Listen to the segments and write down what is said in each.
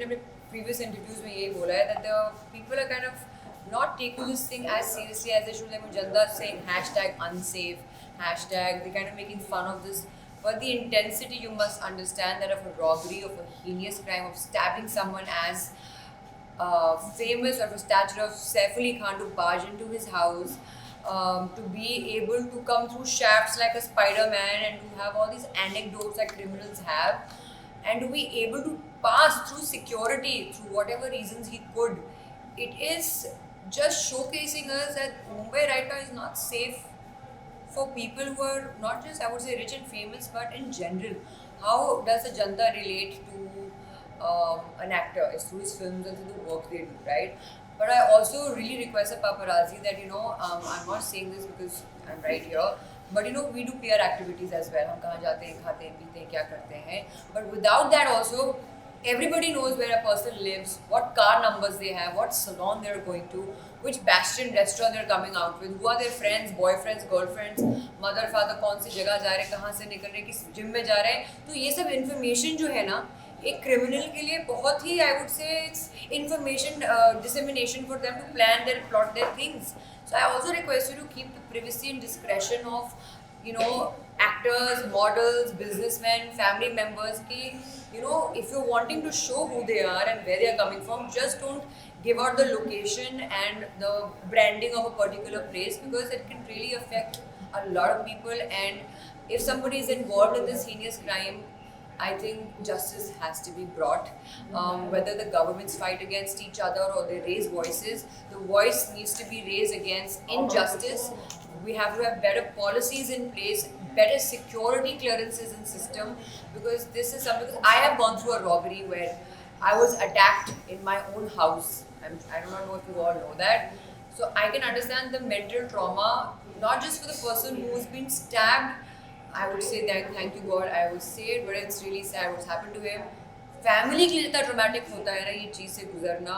मैंने अपने previous interviews में यही बोला है that the people are kind of not taking this thing as seriously as they should. Like Janda saying hashtag unsafe, hashtag, they kind of making fun of this. But the intensity, you must understand that of a robbery, of a heinous crime, of stabbing someone as famous of a stature of Saif Ali Khan to barge into his house, to be able to come through shafts like a Spider-Man and to have all these anecdotes that criminals have, and to be able to pass through security through whatever reasons he could. It is just showcasing us that Mumbai right now is not safe for people who are not just, I would say, rich and famous, but in general. How does the Janta relate to an actor? It's through his films and through the work they do, right? But I also really request a paparazzi that, I'm not saying this because I'm right here, but we do PR activities as well. हम कहाँ जाते हैं, खाते हैं, पीते हैं, क्या करते हैं. But without that also, everybody knows where a person lives, what car numbers they have, what salon they're going to, which Bastion restaurant they're coming out with, who are their friends, boyfriends, girlfriends, mother, father, कौन सी जगह जा रहे हैं, कहाँ से निकल रहे हैं, किस जिम में जा रहे हैं. तो ये सब information जो है ना, एक क्रिमिनल के लिए बहुत ही, I would say, it's information dissemination for them to plan their plot their things. So I also request you to keep the privacy and discretion of actors, models, businessmen, family members ki, if you're wanting to show who they are and where they are coming from, just don't give out the location and the branding of a particular place, because it can really affect a lot of people. And if somebody is involved in this heinous crime, I think justice has to be brought. Whether the governments fight against each other or they raise voices, the voice needs to be raised against injustice. We have to have better policies in place, better security clearances in system, because this is something. I have gone through a robbery where I was attacked in my own house. I do not know if you all know that. So I can understand the mental trauma, not just for the person who has been stabbed. I would say that thank you God, I would say it, but it's really sad what's happened to him. Family के लिए इतना traumatic होता है ना ये चीज़ से गुजरना.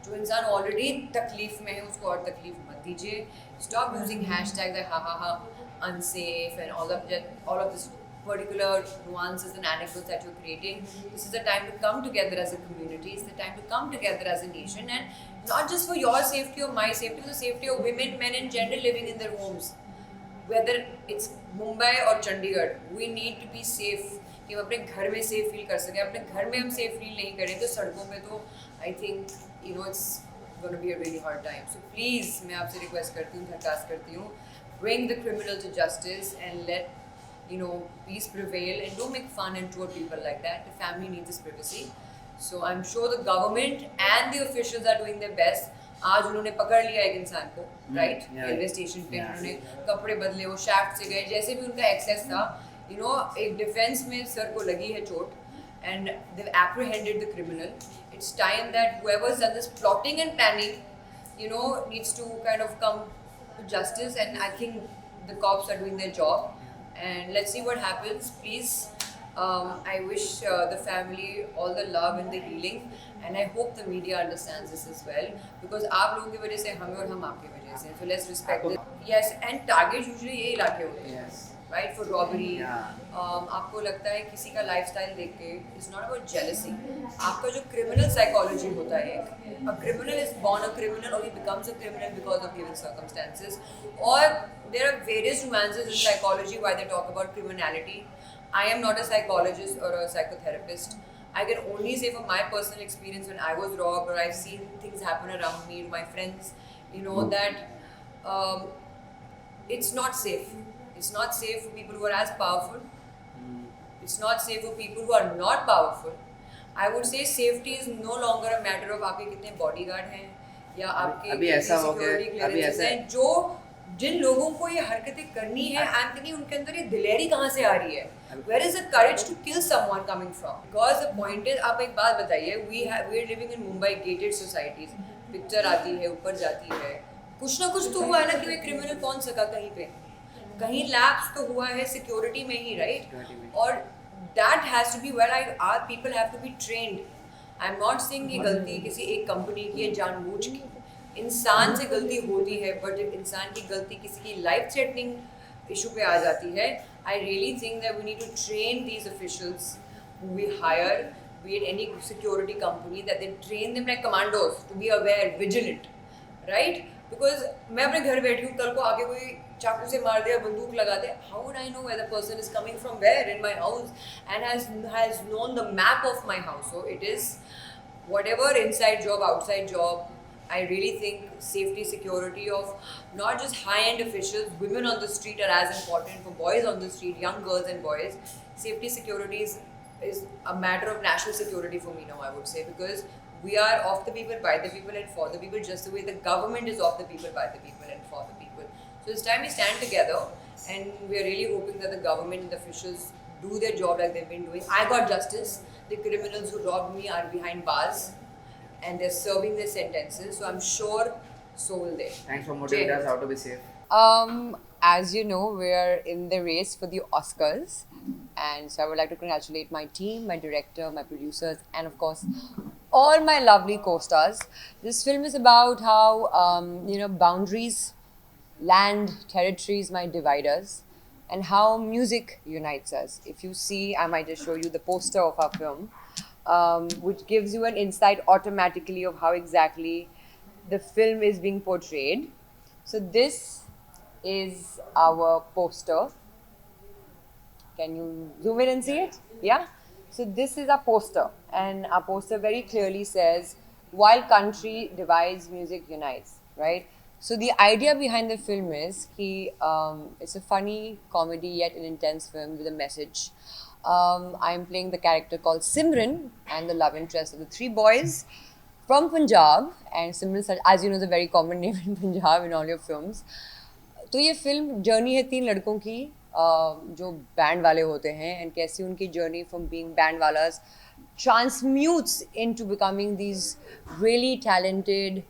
जो इंसान already तकलीफ में है उसको और तकलीफ मत दीजिए. Stop using hashtags like ha unsafe and all of this particular nuances and anecdotes that you're creating. This is the time to come together as a community. It's the time to come together as a nation, and not just for your safety or my safety, but the safety of women, men in general living in their homes. Whether it's Mumbai or Chandigarh, we need to be safe. कि हम अपने घर में safe feel कर सकें. अपने घर में हम सेफ फील नहीं करें तो सड़कों पे तो I think it's going to be a really hard time. So please, मैं आपसे रिक्वेस्ट करती हूँ, दरखास्त करती हूँ, bring the criminal to justice and let peace prevail, and don't make fun and tour people like that. The family needs this privacy. So I'm sure the government and the officials are doing their best. आज उन्होंने पकड़ लिया एक इंसान को, right, railway station पे. उन्होंने कपड़े बदले, वो शाफ्ट से गए, जैसे भी उनका एक्सेस था. एक डिफेंस में सर को लगी है चोट, and they've apprehended the criminal. It's time that whoever's done this plotting and planning, needs to kind of come to justice, and I think the cops are doing their job. And let's see what happens. Please, I wish the family all the love and the healing, and I hope the media understands this as well, because आप लोगों की वजह से हमें और हम आपकी वजह से. So let's respect it. Yes, and target usually ये इलाके होते हैं, right, for robbery. आपको लगता है किसी का lifestyle देख के, it's not about jealousy. आपका जो criminal psychology होता है, a criminal is born a criminal or he becomes a criminal because of given circumstances, or there are various nuances in psychology why they talk about criminality. I am not a psychologist or a psychotherapist. I can only say from my personal experience when I was robbed or I've seen things happen around me, my friends, that it's not safe. It's not safe for people who are as powerful. It's not safe for people who are not powerful. I would say safety is no longer a matter of आपके कितने bodyguard हैं या आपके security clearances हैं. जो जिन लोगों को ये हरकतें करनी है, एंथनी, उनके अंदर ये दिलेरी कहाँ से आ रही है? Where is the courage to kill someone coming from? Because the point is, आप एक बात बताइए, we are living in Mumbai gated societies. Picture आती है, ऊपर जाती है, कुछ ना कुछ तो हुआ है ना कि वे क्रिमिनल पहुंच सका कहीं पे, कहीं लैप्स तो हुआ है सिक्योरिटी में ही, राइट? और that has to be where our people have to be trained. I'm not saying ये गलती किसी एक कंपनी की है जानबूझ की. इंसान से गलती होती है, बट जब इंसान की गलती किसी की लाइफ थ्रेटनिंग इशू पे आ जाती है, I really think that we need to train these officials who we hire be it any security company, that they train them like commandos to be aware, vigilant, right? Because मैं अपने घर बैठी हूँ, कल को आगे कोई चाकू से मार दे, बंदूक लगा दे, how would I know where the person is coming from, where in my house, and has known the map of my house? So it is whatever inside job, outside job. I really think safety, security of not just high-end officials, women on the street are as important for boys on the street, young girls and boys. Safety, security is a matter of national security for me now, I would say, because we are of the people, by the people, and for the people, just the way the government is of the people, by the people, and for the people. So it's time we stand together, and we are really hoping that the government and the officials do their job like they've been doing. I got justice. The criminals who robbed me are behind bars, and they're serving their sentences. So I'm sure so will they. Thanks for motivating us how to be safe. As you know, we're in the race for the Oscars, and so I would like to congratulate my team, my director, my producers, and of course, all my lovely co-stars. This film is about how boundaries, land, territories might divide us, and how music unites us. If you see, I might just show you the poster of our film, which gives you an insight automatically of how exactly the film is being portrayed. So this is our poster. Can you zoom in and see it? Yeah? So this is our poster, and our poster very clearly says, while country divides, music unites, right? So the idea behind the film is it's a funny comedy yet an intense film with a message. I'm playing the character called Simran and the love interest of the three boys from Punjab. And Simran, as you know, is a very common name in Punjab in all your films. तो ये film journey है तीन लड़कों की जो band वाले होते हैं, एंड कैसी उनकी जर्नी फ्रॉम बीइंग बैंड वालास transmutes into becoming these really talented,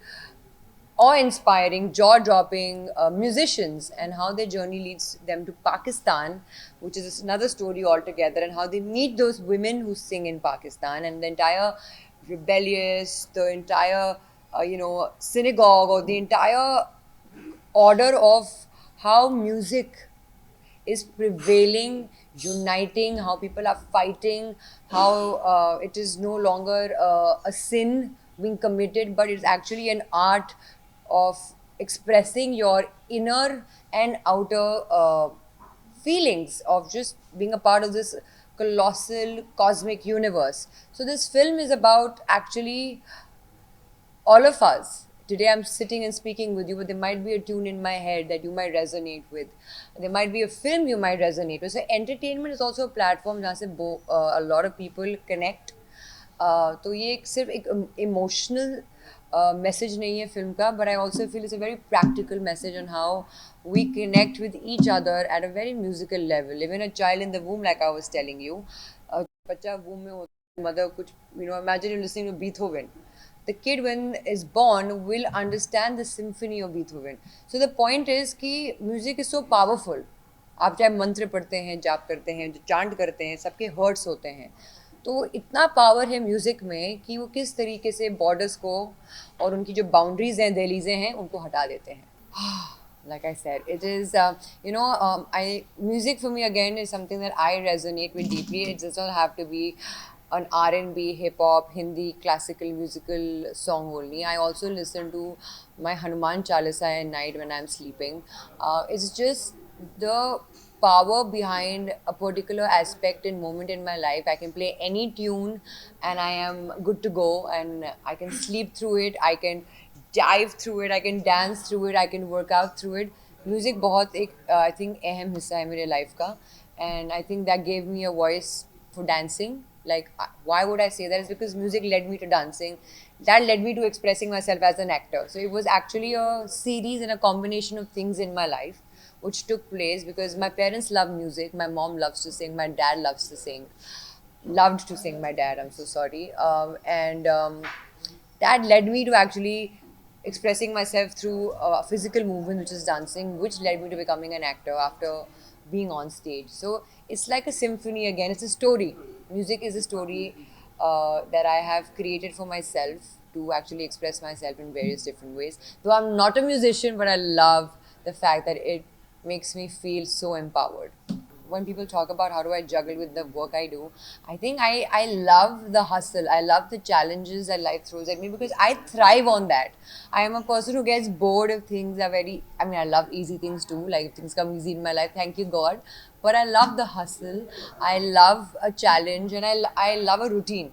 awe-inspiring, jaw-dropping musicians, and how their journey leads them to Pakistan, which is another story altogether, and how they meet those women who sing in Pakistan, and the entire rebellious, the entire synagogue, or the entire order of how music is prevailing, uniting, how people are fighting, how it is no longer a sin being committed, but it's actually an art of expressing your inner and outer feelings of just being a part of this colossal cosmic universe. So this film is about actually all of us. Today I'm sitting and speaking with you, but there might be a tune in my head that you might resonate with. There might be a film you might resonate with. So entertainment is also a platform जहाँ से a lot of people connect. तो ये सिर्फ एक emotional message नहीं है film का, but I also feel it's a very practical message on how we connect with each other at a very musical level. Even a child in the womb, like I was telling you, बच्चा womb में होता है, mother कुछ, imagine you're listening to Beethoven. The kid when is born will understand the symphony of Beethoven. So the point is कि music is so powerful. आप चाहे मंत्र पढ़ते हैं, जाप करते हैं, जो चांट करते हैं, सबके हर्ट्स होते हैं. तो इतना पावर है म्यूज़िक में कि वो किस तरीके से बॉर्डर्स को और उनकी जो बाउंड्रीज हैं, दहलीज़ें हैं, उनको हटा देते हैं. Like I said, it is, music for me again is something that I resonate with deeply. It does not have to be an R&B, hip-hop, Hindi, classical, musical song only. I also listen to my Hanuman Chalisa at night when I'm sleeping. It's just the power behind a particular aspect and moment in my life. I can play any tune and I am good to go, and I can sleep through it, I can dive through it, I can dance through it, I can work out through it. Music बहुत एक I think अहम हिस्सा है मेरे life का, and I think that gave me a voice for dancing. Like, why would I say that? It's because music led me to dancing. That led me to expressing myself as an actor. So it was actually a series and a combination of things in my life which took place because my parents love music. My mom loves to sing. My dad loves to sing. Loved to sing, my dad. I'm so sorry. That led me to actually expressing myself through a physical movement, which is dancing, which led me to becoming an actor after being on stage. So it's like a symphony again. It's a story. Music is a story that I have created for myself to actually express myself in various different ways. Though I'm not a musician, but I love the fact that it makes me feel so empowered. when people talk about how do I juggle with the work I do, I think I love the hustle. I love the challenges that life throws at me because I thrive on that. I am a person who gets bored if things are very, I mean, I love easy things too, like if things come easy in my life, thank you God. But I love the hustle. I love a challenge and I love a routine.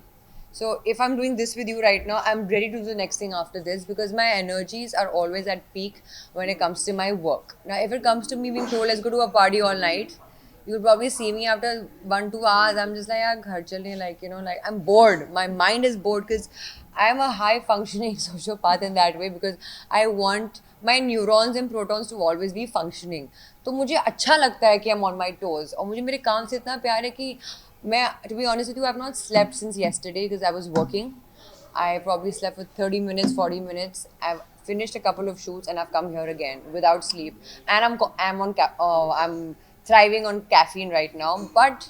So if I'm doing this with you right now, I'm ready to do the next thing after this because my energies are always at peak when it comes to my work. Now, if it comes to me being told, let's go to a party all night, you'll probably see me after 1-2 hours. I'm just like, "Yaar, ghar chalne," like, you know, like I'm bored. My mind is bored because I'm a high functioning sociopath in that way because I want my neurons and protons to always be functioning. तो मुझे अच्छा लगता है कि I'm on my toes और मुझे मेरे काम से इतना प्यार है कि to be honest with you, I've not slept since yesterday because I was working. I probably slept for 30 minutes, 40 minutes. I've finished a couple of shoots and I've come here again without sleep. And I'm thriving on caffeine right now. But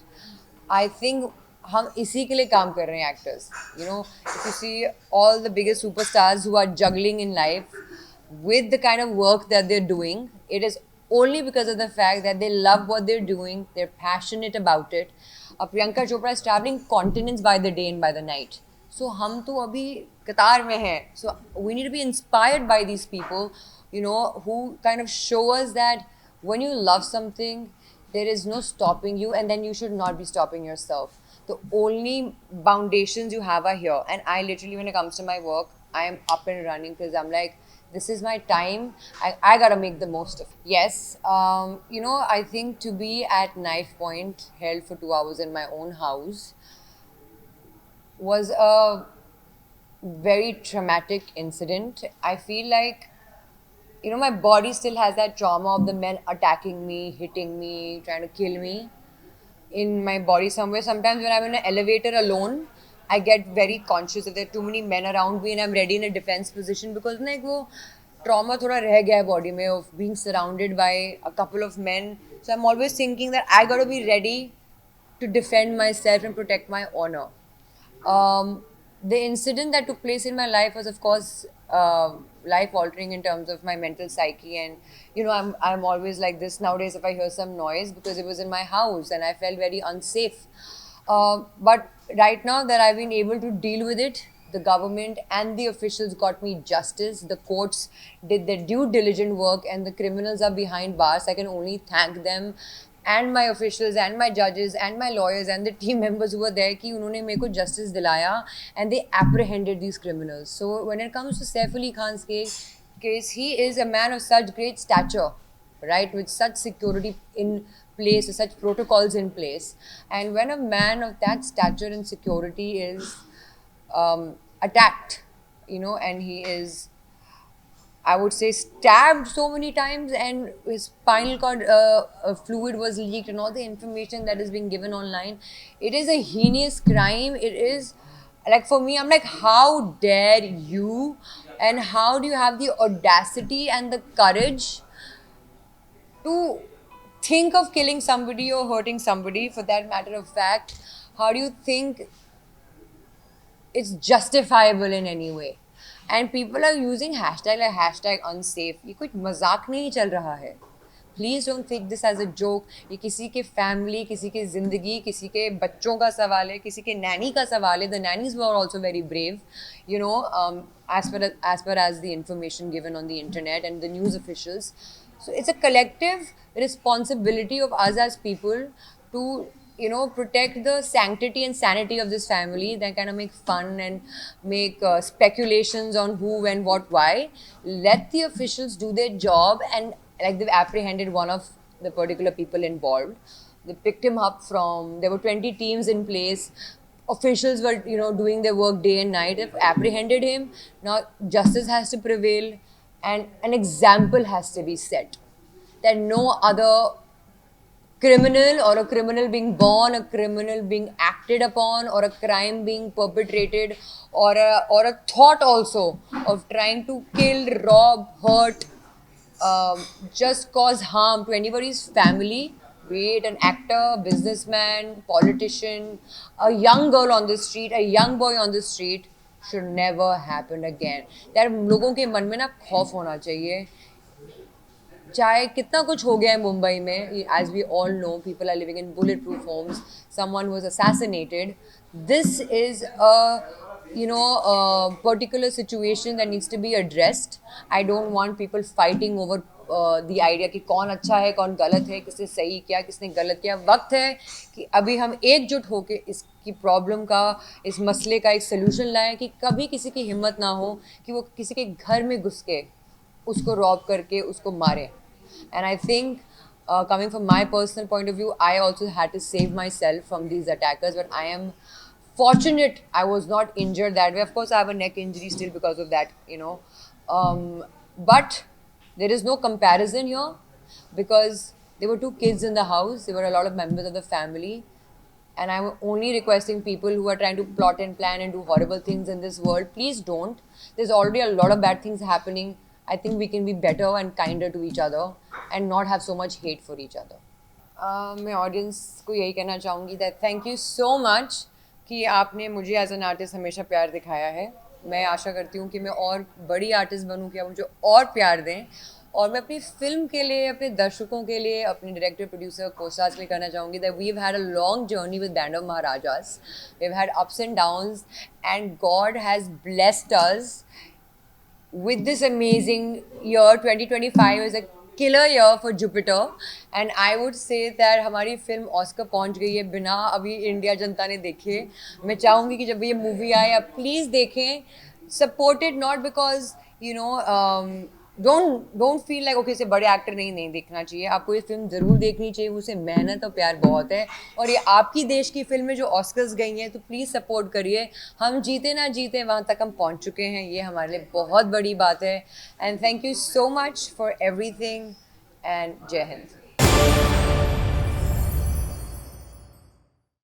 I think हम इसी के लिए काम कर रहे हैं actors. You know, if you see all the biggest superstars who are juggling in life with the kind of work that they're doing, it is only because of the fact that they love what they're doing, they're passionate about it. Priyanka Chopra is traveling continents by the day and by the night. So हम तो अभी कतार में हैं. So we need to be inspired by these people, you know, who kind of show us that when you love something, there is no stopping you and then you should not be stopping yourself. The only foundations you have are here. And I literally, when it comes to my work, I am up and running because I'm like, this is my time. I gotta make the most of it. Yes, you know, I think to be at knife point held for 2 hours in my own house was a very traumatic incident. I feel like, you know, my body still has that trauma of the men attacking me, hitting me, trying to kill me in my body somewhere. Sometimes when I'm in an elevator alone, I get very conscious that there are too many men around me and I'm ready in a defense position because like वो trauma थोड़ा रह गया है body में of being surrounded by a couple of men. So I'm always thinking that I gotta be ready to defend myself and protect my honor. The incident that took place in my life was, of course, life altering in terms of my mental psyche. And you know, I'm always like this nowadays if I hear some noise because it was in my house and I felt very unsafe. But right now that I've been able to deal with it, the government and the officials got me justice. The courts did their due diligent work, and the criminals are behind bars. I can only thank them and my officials and my judges and my lawyers and the team members who were there कि उन्होंने मेरे को justice दिलाया and they apprehended these criminals. So when it comes to Saif Ali Khan's case, he is a man of such great stature, right, with such security in place, with such protocols in place. And when a man of that stature and security is attacked, you know, and he is, I would say, stabbed so many times and his spinal cord fluid was leaked and all the information that is being given online. It is a heinous crime. It is, like, for me, I'm like, how dare you, and how do you have the audacity and the courage to think of killing somebody or hurting somebody, for that matter of fact? How do you think it's justifiable in any way? And people are using hashtag like hashtag unsafe. ये कोई मजाक नहीं चल रहा है. Please don't take this as a joke. ये किसी के family, किसी के ज़िंदगी, किसी के बच्चों का सवाल है, किसी के nanny का सवाल है. The nannies were also very brave, you know, as per as the information given on the internet and the news officials. So it's a collective responsibility of us as people to, you know, protect the sanctity and sanity of this family, then kind of make fun and make speculations on who, when, what, why. Let the officials do their job, and like they've apprehended one of the particular people involved. They picked him up from, there were 20 teams in place. Officials were, you know, doing their work day and night. They've apprehended him. Now justice has to prevail and an example has to be set that no other criminal or a criminal being born, a criminal being acted upon, or a crime being perpetrated, or a thought also of trying to kill, rob, hurt, just cause harm to anybody's family, be it an actor, businessman, politician, a young girl on the street, a young boy on the street, should never happen again. That लोगों के मन में ना खौफ होना चाहिए. चाहे कितना कुछ हो गया है मुंबई में, as we all know, people are living in bulletproof homes. Someone was assassinated. This is a particular situation that needs to be addressed. I don't want people fighting over the idea कि कौन अच्छा है कौन गलत है, किसने सही किया किसने गलत किया. वक्त है कि अभी हम एकजुट होकर इसकी प्रॉब्लम का, इस मसले का एक सोल्यूशन लाएं कि कभी किसी की हिम्मत ना हो कि वो किसी के घर में घुस के उसको रॉब करके उसको मारे. And I think, coming from my personal point of view, I also had to save myself from these attackers. But I am fortunate I was not injured that way. Of course, I have a neck injury still because of that. But there is no comparison here because there were 2 kids in the house. There were a lot of members of the family. And I'm only requesting people who are trying to plot and plan and do horrible things in this world, please don't. There's already a lot of bad things happening. I think we can be better and kinder to each other and not have so much hate for each other. मैं audience को यही कहना चाहूँगी that thank you so much कि आपने मुझे as an artist हमेशा प्यार दिखाया है. मैं आशा करती हूँ कि मैं और बड़ी आर्टिस्ट बनूँ कि आप मुझे और प्यार दें. और मैं अपनी फिल्म के लिए, अपने दर्शकों के लिए, अपने डायरेक्टर प्रोड्यूसर को-स्टार्स के लिए कहना चाहूँगी that we've had a long journey with Band of Maharajas. We've had ups and downs and God has blessed us with this amazing year. 2025 is a killer year for Jupiter and I would say that हमारी film Oscar पहुंच गई है बिना अभी India जनता ने देखे. मैं चाहूँगी कि जब ये मूवी आए आप प्लीज़ देखें. Support it not because don't feel like okay से बड़े एक्टर नहीं देखना चाहिए. आपको ये फिल्म ज़रूर देखनी चाहिए. उसे मेहनत और प्यार बहुत है और ये आपकी देश की फिल्म में जो ऑस्कर्स गई हैं, तो प्लीज़ सपोर्ट करिए. हम जीते ना जीते वहाँ तक हम पहुँच चुके हैं, ये हमारे लिए बहुत बड़ी बात है. And thank you so much for everything and जय हिंद.